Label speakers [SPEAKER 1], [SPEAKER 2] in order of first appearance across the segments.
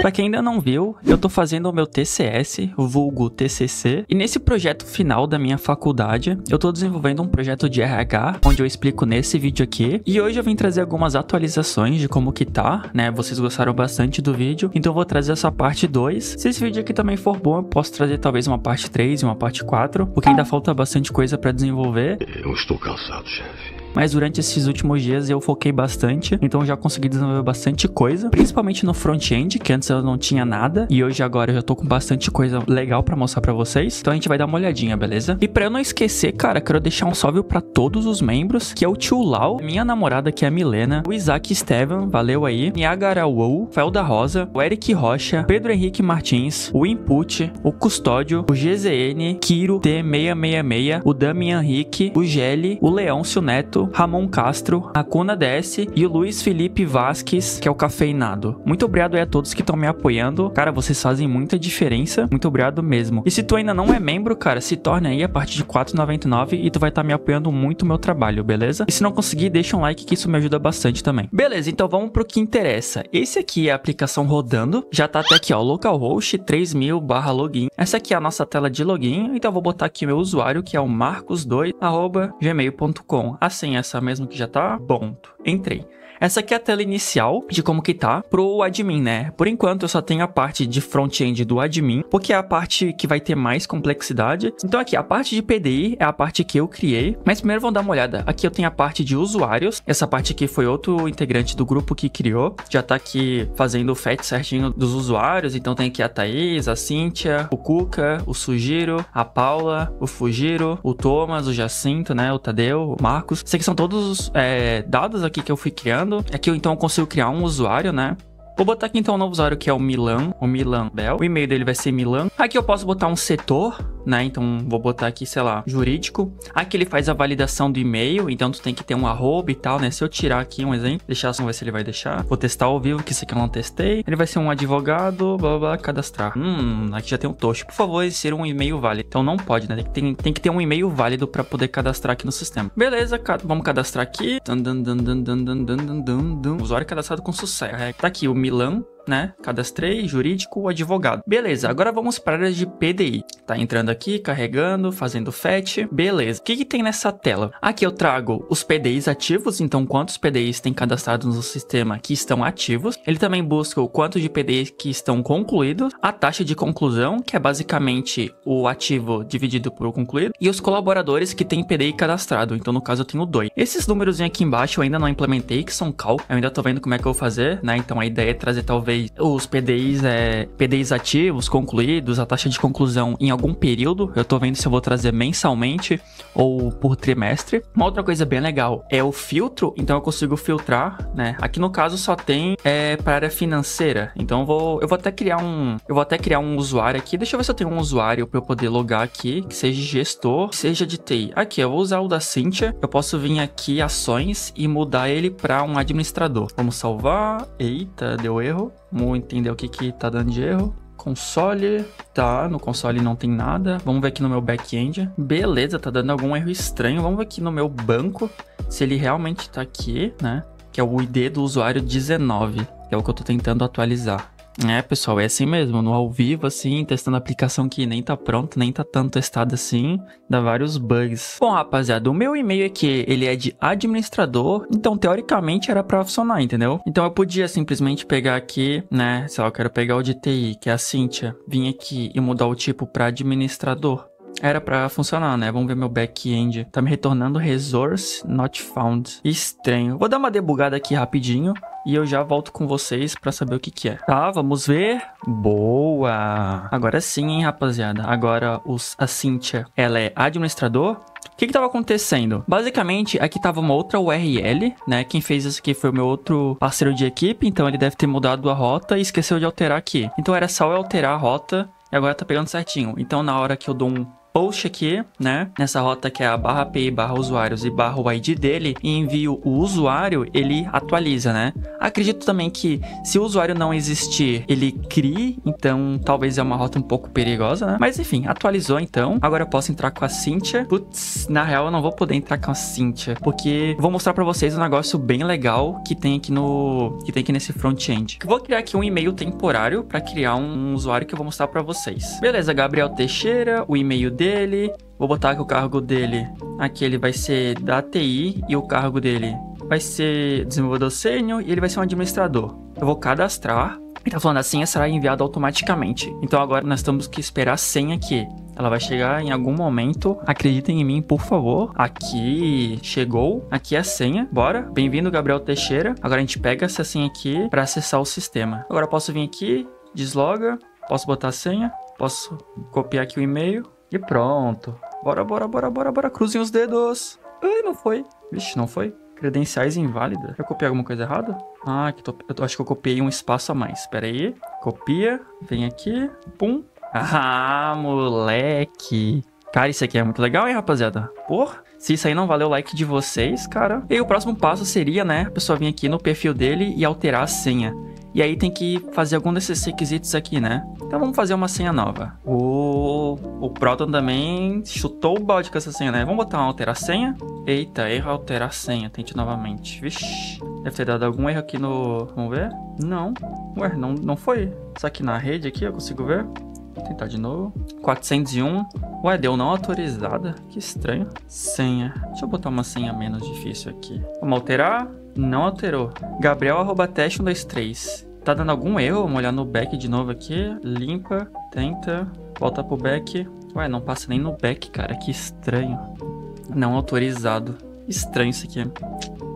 [SPEAKER 1] Pra quem ainda não viu, eu tô fazendo o meu TCS, o vulgo TCC, e nesse projeto final da minha faculdade, eu tô desenvolvendo um projeto de RH, onde eu explico nesse vídeo aqui, e hoje eu vim trazer algumas atualizações de como que tá, né? Vocês gostaram bastante do vídeo, então eu vou trazer essa parte 2. Se esse vídeo aqui também for bom, eu posso trazer talvez uma parte 3 e uma parte 4, porque ainda falta bastante coisa pra desenvolver.
[SPEAKER 2] Eu estou cansado, chefe.
[SPEAKER 1] Mas durante esses últimos dias eu foquei bastante, então eu já consegui desenvolver bastante coisa, principalmente no front-end, que antes eu não tinha nada, e hoje agora eu já tô com bastante coisa legal pra mostrar pra vocês, então a gente vai dar uma olhadinha, beleza? E pra eu não esquecer, cara, quero deixar um salve pra todos os membros, que é o tio Lau, minha namorada que é a Milena, o Isaac Estevam, valeu aí, Niagara Wou, Fel da Rosa, o Eric Rocha, Pedro Henrique Martins, o Input, o Custódio, o GZN, Kiro T666, o Damian Henrique, o Gelli, o Leôncio Neto, Ramon Castro, a Cuna DS e o Luiz Felipe Vasques, que é o Cafeinado. Muito obrigado aí a todos que estão me apoiando. Cara, vocês fazem muita diferença. Muito obrigado mesmo. E se tu ainda não é membro, cara, se torne aí a partir de R$ 4,99 e tu vai estar me apoiando muito o meu trabalho, beleza? E se não conseguir, deixa um like que isso me ajuda bastante também. Beleza, então vamos pro que interessa. Esse aqui é a aplicação rodando. Já tá até aqui, ó, localhost 3000/login. Essa aqui é a nossa tela de login. Então eu vou botar aqui o meu usuário, que é o marcos2@gmail.com. A senha essa mesmo que já tá? Ponto. Entrei. Essa aqui é a tela inicial de como que tá pro admin, né? Por enquanto eu só tenho a parte de front-end do admin, porque é a parte que vai ter mais complexidade. Então aqui, a parte de PDI é a parte que eu criei. Mas primeiro vamos dar uma olhada. Aqui eu tenho a parte de usuários. Essa parte aqui foi outro integrante do grupo que criou. Já tá aqui fazendo o fetch certinho dos usuários. Então tem aqui a Thaís, a Cíntia, o Cuca, o Sugiro, a Paula, o Fujiro, o Thomas, o Jacinto, né? O Tadeu, o Marcos. Esses aqui são todos os dados aqui que eu fui criando. Aqui então eu consigo criar um usuário, né? Vou botar aqui então um novo usuário que é o Milan Bell. O e-mail dele vai ser Milan. Aqui eu posso botar um setor, né? Então vou botar aqui, sei lá, jurídico. Aqui ele faz a validação do e-mail, então tu tem que ter um arroba e tal, né? Se eu tirar aqui um exemplo, deixar assim, ver se ele vai deixar. Vou testar ao vivo, que isso aqui eu não testei. Ele vai ser um advogado, blá blá blá, cadastrar. Aqui já tem um tocho. Por favor, insira um e-mail válido. Então não pode, né? Tem que ter um e-mail válido pra poder cadastrar aqui no sistema. Beleza, vamos cadastrar aqui. Usuário cadastrado com sucesso. Tá aqui o Milan, né? Cadastrei, jurídico, advogado. Beleza, agora vamos para a área de PDI. Tá entrando aqui, carregando, fazendo fetch. Beleza. O que tem nessa tela? Aqui eu trago os PDIs ativos, então quantos PDIs tem cadastrados no sistema que estão ativos. Ele também busca o quanto de PDIs que estão concluídos, a taxa de conclusão, que é basicamente o ativo dividido por concluído, e os colaboradores que tem PDI cadastrado. Então no caso eu tenho 2. Esses números aqui embaixo eu ainda não implementei, que são cálculos. Eu ainda tô vendo como é que eu vou fazer, né? Então a ideia é trazer talvez os PDIs ativos, concluídos, a taxa de conclusão em algum período. Eu tô vendo se eu vou trazer mensalmente ou por trimestre. Uma outra coisa bem legal é o filtro, então eu consigo filtrar, né? Aqui no caso só tem para área financeira. Então eu vou até criar um usuário aqui. Deixa eu ver se eu tenho um usuário para eu poder logar aqui, que seja gestor, que seja de TI. Aqui, eu vou usar o da Cíntia. Eu posso vir aqui ações e mudar ele para um administrador. Vamos salvar. Eita, deu erro. Vamos entender o que tá dando de erro. Console, tá, no console não tem nada. Vamos ver aqui no meu back-end. Beleza, tá dando algum erro estranho. Vamos ver aqui no meu banco, se ele realmente tá aqui, né? Que é o ID do usuário 19, que é o que eu tô tentando atualizar. Pessoal, é assim mesmo, no ao vivo, assim, testando a aplicação que nem tá pronto, nem tá tanto testado assim, dá vários bugs. Bom, rapaziada, o meu e-mail aqui, ele é de administrador, então teoricamente era pra funcionar, entendeu? Então eu podia simplesmente pegar aqui, né, sei lá, eu quero pegar o de TI, que é a Cíntia, vir aqui e mudar o tipo pra administrador. Era pra funcionar, né? Vamos ver meu back-end. Tá me retornando resource not found. Estranho. Vou dar uma debugada aqui rapidinho e eu já volto com vocês pra saber o que é. Tá, vamos ver. Boa! Agora sim, hein, rapaziada. Agora a Cíntia, ela é administrador. O que tava acontecendo? Basicamente, aqui tava uma outra URL, né? Quem fez isso aqui foi o meu outro parceiro de equipe, então ele deve ter mudado a rota e esqueceu de alterar aqui. Então era só eu alterar a rota e agora tá pegando certinho. Então na hora que eu dou um post aqui, né? Nessa rota que é a /API /usuários e /o ID dele e envio o usuário, ele atualiza, né? Acredito também que se o usuário não existir, ele crie, então talvez é uma rota um pouco perigosa, né? Mas enfim, atualizou então. Agora eu posso entrar com a Cynthia. Putz, na real eu não vou poder entrar com a Cynthia, porque vou mostrar pra vocês um negócio bem legal que tem aqui nesse front-end. Vou criar aqui um e-mail temporário pra criar um usuário que eu vou mostrar pra vocês. Beleza, Gabriel Teixeira, o e-mail dele. Vou botar que o cargo dele, aqui ele vai ser da TI e o cargo dele vai ser desenvolvedor sênior e ele vai ser um administrador. Eu vou cadastrar. Ele tá falando, a senha será enviada automaticamente. Então agora nós temos que esperar a senha aqui. Ela vai chegar em algum momento. Acreditem em mim, por favor. Aqui chegou. Aqui é a senha. Bora. Bem-vindo, Gabriel Teixeira. Agora a gente pega essa senha aqui para acessar o sistema. Agora eu posso vir aqui, desloga. Posso botar a senha. Posso copiar aqui o e-mail. E pronto. Bora. Cruzem os dedos. Ai, não foi. Vixe, não foi. Credenciais inválidas. Eu copiei alguma coisa errada? Ah, eu acho que eu copiei um espaço a mais. Espera aí. Copia. Vem aqui. Pum. Ah, moleque. Cara, isso aqui é muito legal, hein, rapaziada? Porra. Se isso aí não valeu o like de vocês, cara. E aí, o próximo passo seria, né, a pessoa vir aqui no perfil dele e alterar a senha. E aí tem que fazer algum desses requisitos aqui, né? Então vamos fazer uma senha nova. O Proton também chutou o balde com essa senha, né? Vamos botar uma alterar senha. Eita, erro alterar senha. Tente novamente. Vixe. Deve ter dado algum erro aqui no... Vamos ver? Não. Ué, não foi. Isso aqui na rede aqui, eu consigo ver. Vou tentar de novo. 401. Ué, deu não autorizada. Que estranho. Senha. Deixa eu botar uma senha menos difícil aqui. Vamos alterar. Não alterou. Gabriel@teste123. Tá dando algum erro? Vamos olhar no back de novo aqui. Limpa. Tenta. Volta pro back. Ué, não passa nem no back, cara. Que estranho. Não autorizado. Estranho isso aqui.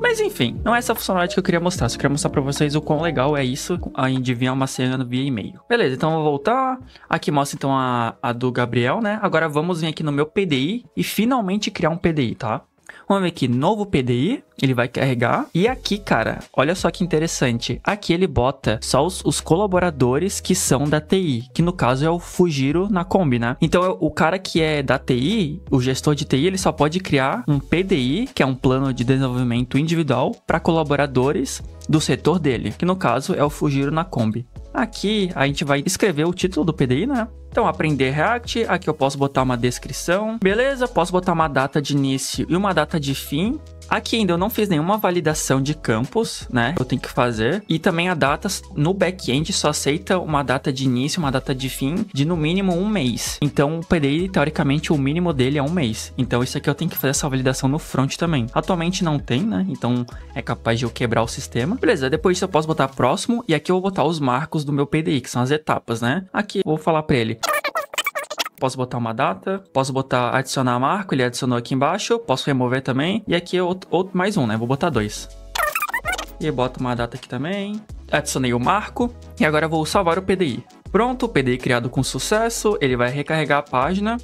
[SPEAKER 1] Mas enfim, não é essa funcionalidade que eu queria mostrar. Só queria mostrar pra vocês o quão legal é isso de enviar uma senha via e-mail. Beleza, então eu vou voltar. Aqui mostra então a do Gabriel, né? Agora vamos vir aqui no meu PDI e finalmente criar um PDI, tá? Vamos ver aqui, novo PDI, ele vai carregar. E aqui, cara, olha só que interessante. Aqui ele bota só os colaboradores que são da TI, que no caso é o Fujiro na Kombi, né? Então, o cara que é da TI, o gestor de TI, ele só pode criar um PDI, que é um plano de desenvolvimento individual, para colaboradores do setor dele, que no caso é o Fujiro na Kombi. Aqui a gente vai escrever o título do PDI, né? Então, aprender React, aqui eu posso botar uma descrição. Beleza, posso botar uma data de início e uma data de fim. Aqui ainda eu não fiz nenhuma validação de campos, né? Eu tenho que fazer. E também a data no back-end só aceita uma data de início, uma data de fim de no mínimo um mês. Então o PDI, teoricamente, o mínimo dele é um mês. Então isso aqui eu tenho que fazer essa validação no front também. Atualmente não tem, né? Então é capaz de eu quebrar o sistema. Beleza, depois disso eu posso botar próximo. E aqui eu vou botar os marcos do meu PDI, que são as etapas, né? Aqui eu vou falar pra ele. Posso botar uma data, posso botar adicionar marco, ele adicionou aqui embaixo, posso remover também. E aqui outro mais um, né? Vou botar 2. E boto uma data aqui também. Adicionei o marco e agora eu vou salvar o PDI. Pronto, o PDI criado com sucesso, ele vai recarregar a página.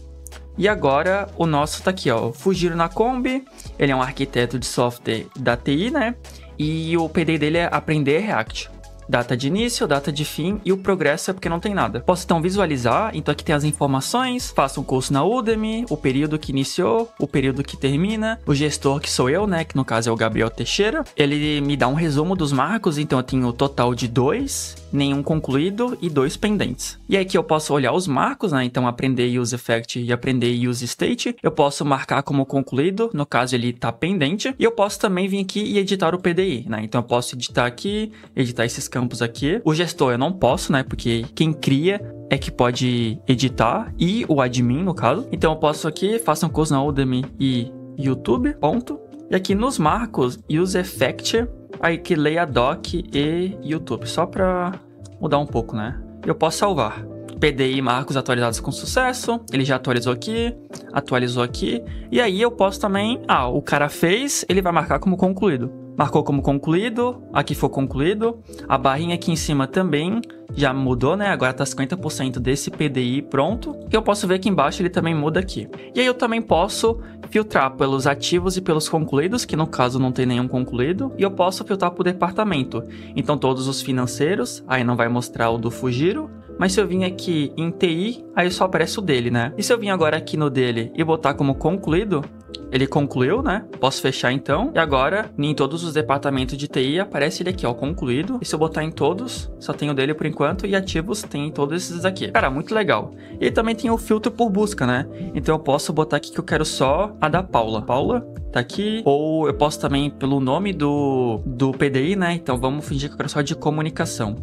[SPEAKER 1] E agora o nosso tá aqui, ó, Fujiro na Kombi. Ele é um arquiteto de software da TI, né? E o PDI dele é aprender React. Data de início, data de fim e o progresso é porque não tem nada. Posso então visualizar, então aqui tem as informações, faço um curso na Udemy, o período que iniciou, o período que termina, o gestor que sou eu, né, que no caso é o Gabriel Teixeira. Ele me dá um resumo dos marcos, então eu tenho o total de 2, nenhum concluído e 2 pendentes. E aqui eu posso olhar os marcos, né, então aprender use effect e aprender use state. Eu posso marcar como concluído, no caso ele tá pendente, e eu posso também vir aqui e editar o PDI, né, então eu posso editar aqui, editar esses campos aqui. O gestor eu não posso, né? Porque quem cria é que pode editar e o admin, no caso. Então eu posso aqui, faço um curso na Udemy e YouTube, ponto. E aqui nos marcos, use effect, aí que leia doc e YouTube, só para mudar um pouco, né? Eu posso salvar. PDI marcos atualizados com sucesso, ele já atualizou aqui, e aí eu posso também, o cara fez, ele vai marcar como concluído. Marcou como concluído, aqui foi concluído, a barrinha aqui em cima também já mudou, né? Agora tá 50% desse PDI pronto. E eu posso ver aqui embaixo, ele também muda aqui. E aí eu também posso filtrar pelos ativos e pelos concluídos, que no caso não tem nenhum concluído. E eu posso filtrar por departamento. Então todos os financeiros, aí não vai mostrar o do Fujiro, Mas se eu vim aqui em TI, aí só aparece o dele, né? E se eu vim agora aqui no dele e botar como concluído, ele concluiu, né? Posso fechar então. E agora, em todos os departamentos de TI, aparece ele aqui, ó, concluído. E se eu botar em todos, só tem o dele por enquanto. E ativos tem todos esses aqui. Cara, muito legal. E também tem o filtro por busca, né? Então eu posso botar aqui que eu quero só a da Paula. Paula tá aqui. Ou eu posso também pelo nome do PDI, né? Então vamos fingir que eu quero só de comunicação.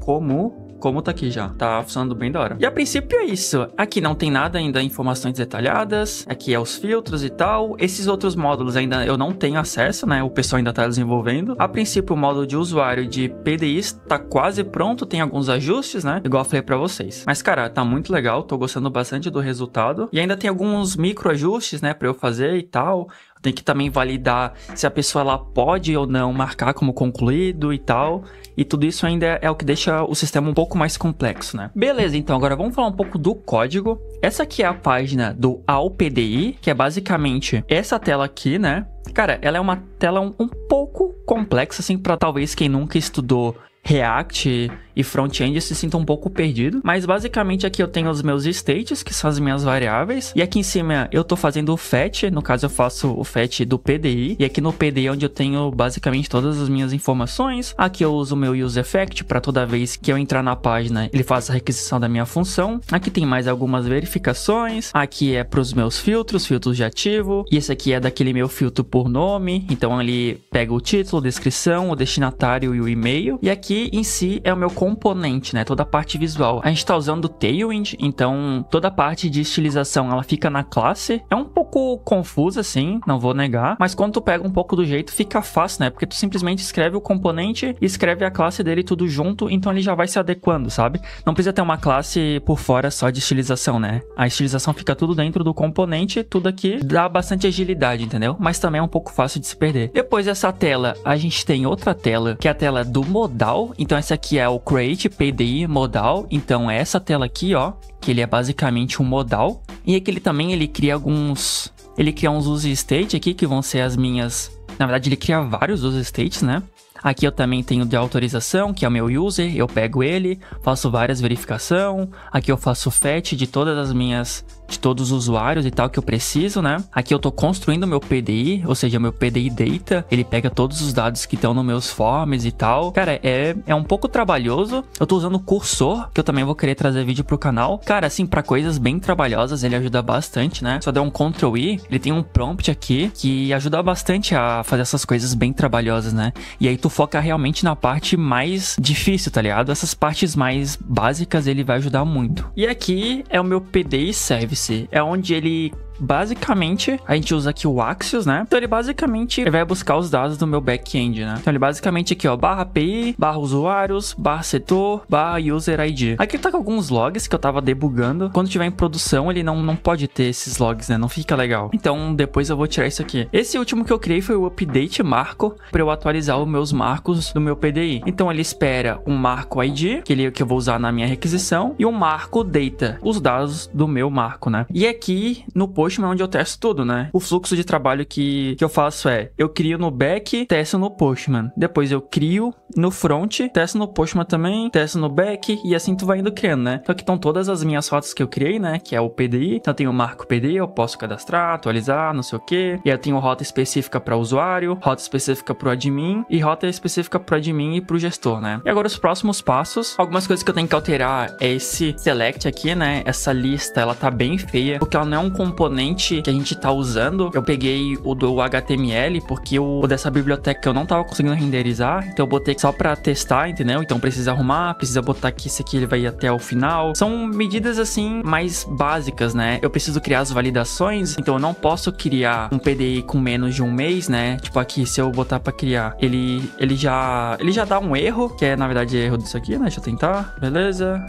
[SPEAKER 1] Como tá aqui já. Tá funcionando bem da hora. E a princípio é isso. Aqui não tem nada ainda, informações detalhadas. Aqui é os filtros e tal. Esses outros módulos ainda eu não tenho acesso, né? O pessoal ainda tá desenvolvendo. A princípio, o módulo de usuário de PDI está quase pronto. Tem alguns ajustes, né? Igual eu falei pra vocês. Mas, cara, tá muito legal. Tô gostando bastante do resultado. E ainda tem alguns micro ajustes, né? Pra eu fazer e tal. Tem que também validar se a pessoa ela pode ou não marcar como concluído e tal. E tudo isso ainda é o que deixa o sistema um pouco mais complexo, né? Beleza, então agora vamos falar um pouco do código. Essa aqui é a página do AllPDI, que é basicamente essa tela aqui, né? Cara, ela é uma tela um pouco complexa, assim, para talvez quem nunca estudou React e front-end se sinta um pouco perdido, mas basicamente aqui eu tenho os meus states, que são as minhas variáveis, e aqui em cima eu tô fazendo o fetch, no caso eu faço o fetch do PDI, e aqui no PDI é onde eu tenho basicamente todas as minhas informações. Aqui eu uso o meu useEffect para toda vez que eu entrar na página, ele faz a requisição da minha função. Aqui tem mais algumas verificações, aqui é para os meus filtros de ativo, e esse aqui é daquele meu filtro por nome, então ele pega o título, descrição, o destinatário e o e-mail, e aqui em si é o meu componente, né? Toda a parte visual. A gente tá usando o Tailwind, então toda a parte de estilização ela fica na classe. É um pouco confusa, assim, não vou negar, mas quando tu pega um pouco do jeito, fica fácil, né? Porque tu simplesmente escreve o componente e escreve a classe dele tudo junto, então ele já vai se adequando, sabe? Não precisa ter uma classe por fora só de estilização, né? A estilização fica tudo dentro do componente, tudo aqui dá bastante agilidade, entendeu? Mas também é um pouco fácil de se perder. Depois dessa tela, a gente tem outra tela, que é a tela do modal. Então essa aqui é o Create PDI Modal. Então é essa tela aqui, ó, que ele é basicamente um modal. E aqui ele também cria alguns... Ele cria uns use state aqui, que vão ser as minhas... Na verdade, ele cria vários use states, né? Aqui eu também tenho de autorização, que é o meu user, eu pego ele, faço várias verificações. Aqui eu faço fetch de todas as minhas... de todos os usuários e tal que eu preciso, né? Aqui eu tô construindo o meu PDI, ou seja, meu PDI Data, ele pega todos os dados que estão nos meus forms e tal. Cara, é um pouco trabalhoso. Eu tô usando o Cursor, que eu também vou querer trazer vídeo pro canal. Cara, assim, pra coisas bem trabalhosas, ele ajuda bastante, né? Só der um Ctrl I, ele tem um prompt aqui que ajuda bastante a fazer essas coisas bem trabalhosas, né? E aí tu foca realmente na parte mais difícil, tá ligado? Essas partes mais básicas ele vai ajudar muito. E aqui é o meu PDI Service. É onde ele... Basicamente, a gente usa aqui o Axios, né? Então ele basicamente vai buscar os dados do meu back-end, né? Então ele basicamente aqui, ó, barra API, barra usuários, barra setor, barra user ID. Aqui tá com alguns logs que eu tava debugando. Quando tiver em produção, ele não pode ter esses logs, né? Não fica legal. Então depois eu vou tirar isso aqui. Esse último que eu criei foi o update marco para eu atualizar os meus marcos do meu PDI. Então ele espera um marco ID, que eu vou usar na minha requisição, e um marco data, os dados do meu marco, né? E aqui no Postman é onde eu testo tudo, né? O fluxo de trabalho que eu faço é, eu crio no back, testo no Postman. Depois eu crio no front, testo no Postman também, testo no back, e assim tu vai indo criando, né? Então aqui estão todas as minhas rotas que eu criei, né? Que é o PDI. Então eu tenho o marco PDI, eu posso cadastrar, atualizar, não sei o quê. E aí eu tenho rota específica para usuário, rota específica para o admin e rota específica para o admin e para o gestor, né? E agora os próximos passos, algumas coisas que eu tenho que alterar é esse select aqui, né? Essa lista, ela tá bem feia, porque ela não é um componente que a gente tá usando. Eu peguei o do HTML, porque o dessa biblioteca eu não tava conseguindo renderizar, então eu botei só pra testar, entendeu? Então precisa arrumar, precisa botar aqui, esse aqui ele vai ir até o final. São medidas assim, mais básicas, né? Eu preciso criar as validações, então eu não posso criar um PDI com menos de um mês, né? Tipo aqui, se eu botar pra criar, ele já dá um erro, que é na verdade erro disso aqui, né? Deixa eu tentar, beleza?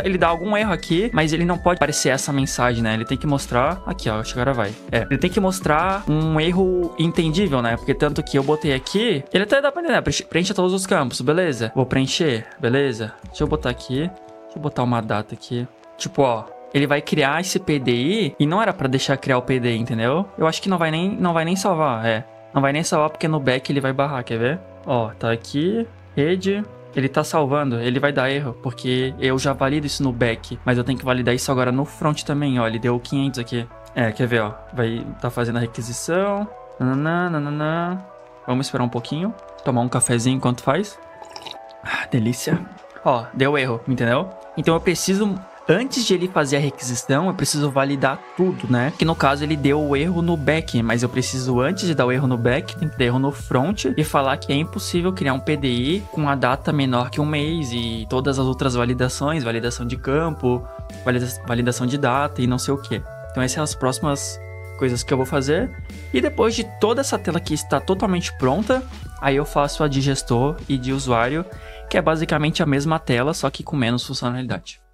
[SPEAKER 1] Ele dá algum erro aqui, mas ele não pode aparecer essa mensagem, né? Ele tem que mostrar aqui, ó, acho que agora vai. Ele tem que mostrar um erro entendível, né? Porque tanto que eu botei aqui, ele até dá pra entender, né? Preencha todos os campos, beleza? Vou preencher, beleza? Deixa eu botar aqui, deixa eu botar uma data aqui. Tipo, ó, ele vai criar esse PDI e não era pra deixar criar o PDI, entendeu? Eu acho que não vai nem salvar, Não vai nem salvar porque no back ele vai barrar, quer ver? Ó, tá aqui, rede, Ele tá salvando, ele vai dar erro, porque eu já valido isso no back, mas eu tenho que validar isso agora no front também, ó. Ele deu 500 aqui. Quer ver, ó. Vai tá fazendo a requisição. Nananã. Vamos esperar um pouquinho. Tomar um cafezinho enquanto faz. Delícia. Ó, deu erro, entendeu? Então eu preciso... Antes de ele fazer a requisição, eu preciso validar tudo, né? Que no caso ele deu o erro no back, mas eu preciso, antes de dar o erro no back, tem que dar erro no front e falar que é impossível criar um PDI com a data menor que um mês e todas as outras validações, validação de campo, validação de data e não sei o que. Então essas são as próximas coisas que eu vou fazer. E depois de toda essa tela aqui estar totalmente pronta, aí eu faço a de gestor e de usuário, que é basicamente a mesma tela, só que com menos funcionalidade.